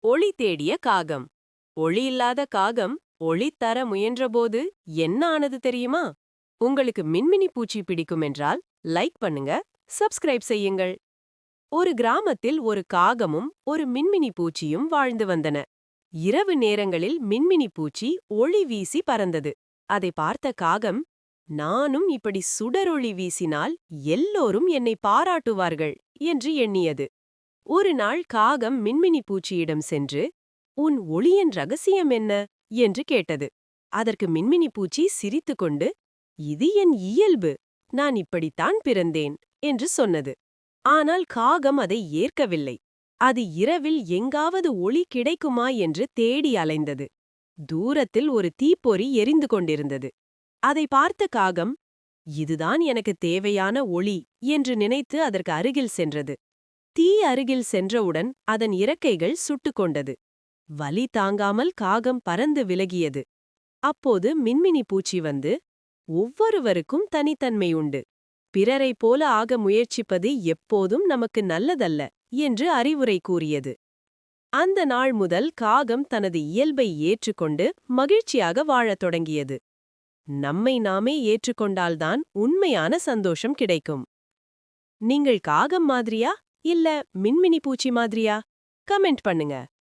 ஒளி தேடிய காகம். ஒளி இல்லாத காகம் ஒளி தர முயன்றபோது என்ன ஆனது தெரியுமா? உங்களுக்கு மின்மினி பூச்சி பிடிக்கும் என்றால் லைக் பண்ணுங்க, சப்ஸ்கிரைப் செய்யுங்கள். ஒரு கிராமத்தில் ஒரு காகமும் ஒரு மின்மினி பூச்சியும் வாழ்ந்து வந்தன. இரவு நேரங்களில் மின்மினி பூச்சி ஒளி வீசி பறந்தது. அதை பார்த்த காகம், நானும் இப்படி சுடரொளி வீசினால் எல்லோரும் என்னை பாராட்டுவார்கள் என்று எண்ணியது. ஒரு நாள் காகம் மின்மினி பூச்சியிடம் சென்று, உன் ஒளியின் ரகசியம் என்ன என்று கேட்டது. அதற்கு மின்மினி பூச்சி சிரித்துக்கொண்டு, இது என் இயல்பு, நான் இப்படித்தான் பிறந்தேன் என்று சொன்னது. ஆனால் காகம் அதை ஏற்கவில்லை. அது இரவில் எங்காவது ஒளி கிடைக்குமா என்று தேடி அலைந்தது. தூரத்தில் ஒரு தீப்பொறி எரிந்து கொண்டிருந்தது. அதை பார்த்த காகம், இதுதான் எனக்கு தேவையான ஒளி என்று நினைத்து அதற்கு அருகில் சென்றது. தீ அருகில் சென்றவுடன் அதன் இறக்கைகள் சுட்டுக்கொண்டது. வலி தாங்காமல் காகம் பறந்து விலகியது. அப்போது மின்மினி பூச்சி வந்து, ஒவ்வொருவருக்கும் தனித்தன்மை உண்டு, பிறரைப் போல ஆக முயற்சிப்பது எப்போதும் நமக்கு நல்லதல்ல என்று அறிவுரை கூறியது. அந்த நாள் முதல் காகம் தனது இயல்பை ஏற்றுக்கொண்டு மகிழ்ச்சியாக வாழத் தொடங்கியது. நம்மை நாமே ஏற்றுக்கொண்டால்தான் உண்மையான சந்தோஷம் கிடைக்கும். நீங்கள் காகம் மாதிரியா இல்ல மின்மினி பூச்சி மாதிரியா? கமெண்ட் பண்ணுங்க.